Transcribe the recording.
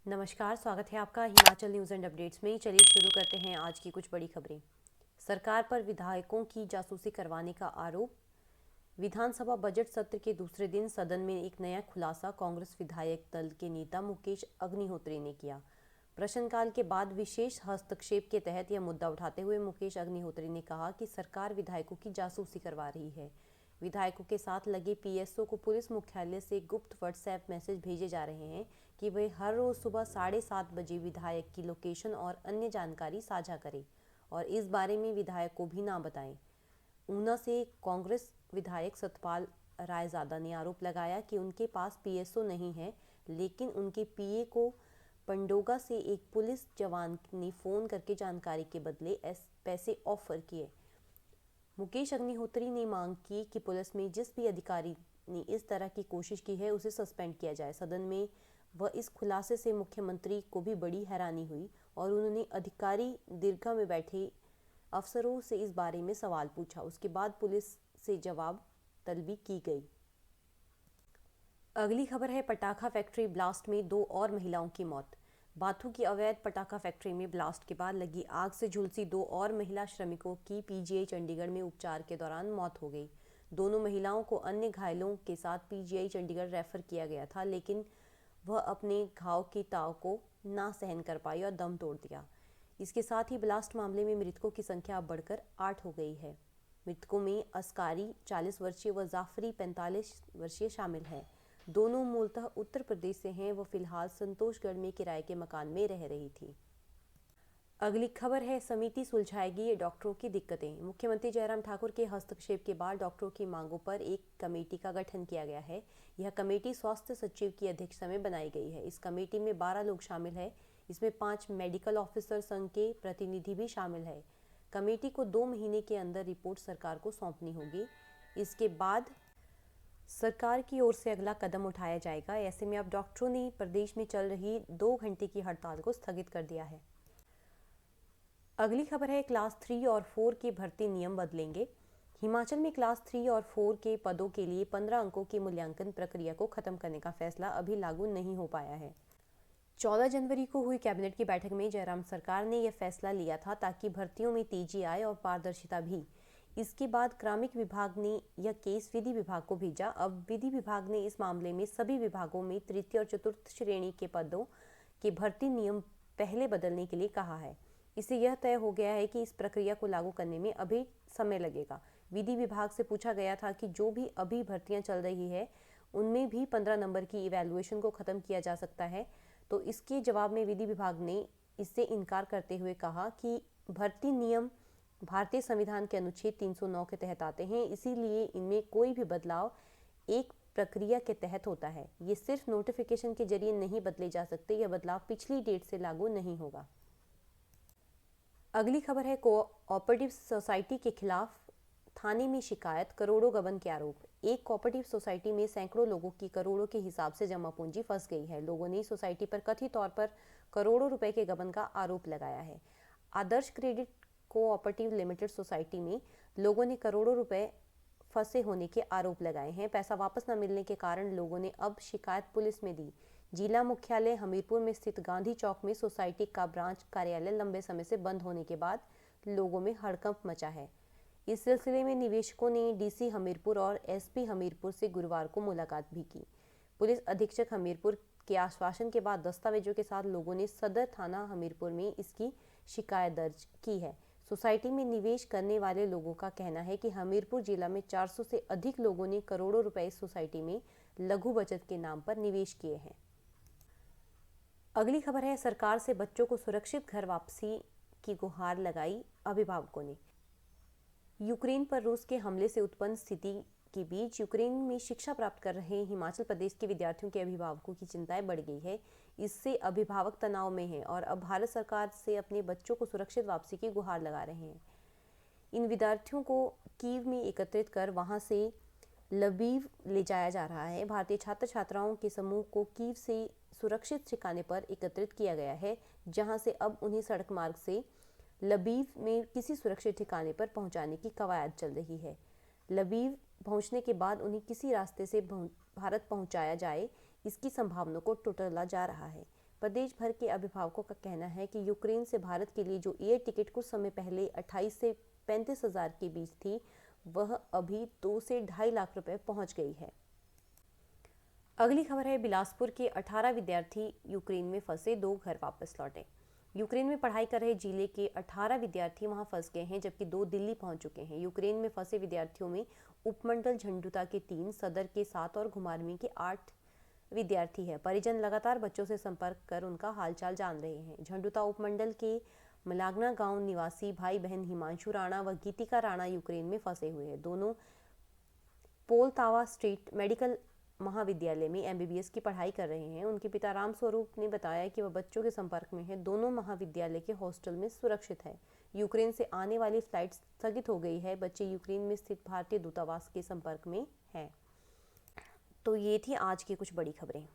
नमस्कार, स्वागत है आपका हिमाचल न्यूज़ एंड अपडेट्स में। चलिए शुरू करते हैं आज की कुछ बड़ी खबरें। सरकार पर विधायकों की जासूसी करवाने का आरोप। विधानसभा बजट सत्र के दूसरे दिन सदन में एक नया खुलासा कांग्रेस विधायक दल के नेता मुकेश अग्निहोत्री ने किया। प्रश्नकाल के बाद विशेष हस्तक्षेप के तहत यह मुद्दा उठाते हुए मुकेश अग्निहोत्री ने कहा कि सरकार विधायकों की जासूसी करवा रही है। विधायकों के साथ लगे पीएसओ को पुलिस मुख्यालय से गुप्त व्हाट्सएप मैसेज भेजे जा रहे हैं कि वे हर रोज सुबह 7:30 बजे विधायक की लोकेशन और अन्य जानकारी साझा करें और इस बारे में विधायक को भी ना बताएं। ऊना से कांग्रेस विधायक सतपाल रायजादा ने आरोप लगाया कि उनके पास पीएसओ नहीं है, लेकिन उनके पीए को पंडोगा से एक पुलिस जवान ने फोन करके जानकारी के बदले पैसे ऑफर किए। मुकेश अग्निहोत्री ने मांग की कि पुलिस में जिस भी अधिकारी ने इस तरह की कोशिश की है उसे सस्पेंड किया जाए। सदन में वह इस खुलासे से मुख्यमंत्री को भी बड़ी हैरानी हुई और उन्होंने अधिकारी दीर्घा में बैठे अफसरों से इस बारे में सवाल पूछा। उसके बाद पुलिस से जवाब तलबी की गई। अगली खबर है पटाखा फैक्ट्री ब्लास्ट में 2 और महिलाओं की मौत। बाथू की अवैध पटाखा फैक्ट्री में ब्लास्ट के बाद लगी आग से झुलसी 2 और महिला श्रमिकों की पीजीआई चंडीगढ़ में उपचार के दौरान मौत हो गई। दोनों महिलाओं को अन्य घायलों के साथ पीजीआई चंडीगढ़ रेफर किया गया था, लेकिन वह अपने घाव की ताव को ना सहन कर पाई और दम तोड़ दिया। इसके साथ ही ब्लास्ट मामले में मृतकों की संख्या अब बढ़कर 8 हो गई है। मृतकों में अस्कारी 40 वर्षीय व जाफरी 45 वर्षीय शामिल है। दोनों मूलतः उत्तर प्रदेश से हैं। वो फिलहाल संतोषगढ़ में किराए के मकान में रह रही थी। अगली खबर है समिति सुलझाएगी डॉक्टरों की दिक्कतें। मुख्यमंत्री जयराम ठाकुर के हस्तक्षेप के बाद डॉक्टरों की मांगों पर एक कमेटी का गठन किया गया है। यह कमेटी स्वास्थ्य सचिव की अध्यक्षता में बनाई गई है। इस कमेटी में 12 लोग शामिल हैं। इसमें 5 मेडिकल ऑफिसर संघ के प्रतिनिधि भी शामिल है। कमेटी को 2 महीने के अंदर रिपोर्ट सरकार को सौंपनी होगी। इसके बाद सरकार की ओर से अगला कदम उठाया जाएगा। ऐसे में अब डॉक्टरों ने प्रदेश में चल रही 2 घंटे की हड़ताल को स्थगित कर दिया है। अगली खबर है क्लास 3 और 4 के भर्ती नियम बदलेंगे। हिमाचल में क्लास 3 और 4 के पदों के लिए 15 अंकों की मूल्यांकन प्रक्रिया को खत्म करने का फैसला अभी लागू नहीं हो पाया है। 14 जनवरी को हुई कैबिनेट की बैठक में जयराम सरकार ने यह फैसला लिया था ताकि भर्तियों में तेजी आए और पारदर्शिता भी। इसके बाद क्रमिक विभाग ने यह केस विधि विभाग को भेजा। अब विधि विभाग ने इस मामले में सभी विभागों में तृतीय और चतुर्थ श्रेणी के पदों के भर्ती नियम पहले बदलने के लिए कहा है। इससे यह तय हो गया है कि इस प्रक्रिया को लागू करने में अभी समय लगेगा। विधि विभाग से पूछा गया था कि जो भी अभी भर्तियां चल रही है उनमें भी 15 नंबर की इवैल्यूएशन को खत्म किया जा सकता है, तो इसके जवाब में विधि विभाग ने इससे इनकार करते हुए कहा कि भर्ती नियम भारतीय संविधान के अनुच्छेद 309 के तहत आते हैं, इसीलिए इनमें कोई भी बदलाव एक प्रक्रिया के तहत होता है। ये सिर्फ नोटिफिकेशन के जरिए नहीं बदले जा सकते। यह बदलाव पिछली डेट से लागू नहीं होगा। अगली खबर है कोऑपरेटिव सोसाइटी के खिलाफ थाने में शिकायत, करोड़ों गबन के आरोप। एक कोऑपरेटिव सोसाइटी में सैकड़ों लोगों की करोड़ों के हिसाब से जमा पूंजी फंस गई है। लोगों ने सोसाइटी पर कथित तौर पर करोड़ों रुपए के गबन का आरोप लगाया है। आदर्श क्रेडिट कोऑपरेटिव लिमिटेड सोसाइटी में लोगों ने करोड़ों रुपए फंसे होने के आरोप लगाए हैं। पैसा वापस न मिलने के कारण लोगों ने अब शिकायत पुलिस में दी। जिला मुख्यालय हमीरपुर में स्थित गांधी चौक में सोसाइटी का ब्रांच कार्यालय लंबे समय से बंद होने के बाद लोगों में हड़कंप मचा है। इस सिलसिले में निवेशकों ने डीसी हमीरपुर और एसपी हमीरपुर से गुरुवार को मुलाकात भी की। पुलिस अधीक्षक हमीरपुर के आश्वासन के बाद दस्तावेजों के साथ लोगों ने सदर थाना हमीरपुर में इसकी शिकायत दर्ज की है। सोसाइटी में निवेश करने वाले लोगों का कहना है कि हमीरपुर जिला में 400 से अधिक लोगों ने करोड़ों रुपए इस सोसाइटी में लघु बचत के नाम पर निवेश किए हैं। अगली खबर है सरकार से बच्चों को सुरक्षित घर वापसी की गुहार लगाई अभिभावकों ने। यूक्रेन पर रूस के हमले से उत्पन्न स्थिति के बीच यूक्रेन में शिक्षा प्राप्त कर रहे हिमाचल प्रदेश के विद्यार्थियों के अभिभावकों की चिंताएं बढ़ गई है। इससे अभिभावक तनाव में हैं और अब भारत सरकार से अपने बच्चों को सुरक्षित वापसी की गुहार लगा रहे हैं। इन विद्यार्थियों को कीव में एकत्रित कर वहां से लवीव ले जाया जा रहा है। भारतीय छात्र छात्राओं के समूह को कीव से सुरक्षित ठिकाने पर एकत्रित किया गया है, जहां से अब उन्हें सड़क मार्ग से लवीव में किसी सुरक्षित ठिकाने पर पहुंचाने की कवायद चल रही है। लवीव पहुंचने के बाद उन्हें किसी रास्ते से भारत पहुंचाया जाए, इसकी संभावना को टटोला जा रहा है। प्रदेश भर के अभिभावकों का कहना है कि यूक्रेन से भारत के लिए जो एयर टिकट कुछ समय पहले 28 से 35 हज़ार के बीच थी, वह अभी 2 से 2.5 लाख रुपए पहुंच गई है। अगली खबर है, बिलासपुर के 18 विद्यार्थी यूक्रेन में फंसे 2 घर वापस लौटे। यूक्रेन में पढ़ाई कर रहे जिले के 18 विद्यार्थी वहां फंस गए हैं, जबकि 2 दिल्ली पहुंच चुके हैं। यूक्रेन में फंसे विद्यार्थियों में उपमंडल झंडुता के 3, सदर के 7 और घुमारवीं के 8 विद्यार्थी है। परिजन लगातार बच्चों से संपर्क कर उनका हालचाल जान रहे हैं। झंडुता उपमंडल के मलागना गांव निवासी भाई बहन हिमांशु राणा व गीतिका राणा यूक्रेन में फंसे हुए हैं। दोनों पोलतावा स्ट्रीट मेडिकल महाविद्यालय में एमबीबीएस की पढ़ाई कर रहे हैं। उनके पिता राम स्वरूप ने बताया कि वह बच्चों के संपर्क में है। दोनों महाविद्यालय के हॉस्टल में सुरक्षित है। यूक्रेन से आने वाली फ्लाइट स्थगित हो गई है। बच्चे यूक्रेन में स्थित भारतीय दूतावास के संपर्क में हैं। तो ये थी आज की कुछ बड़ी खबरें।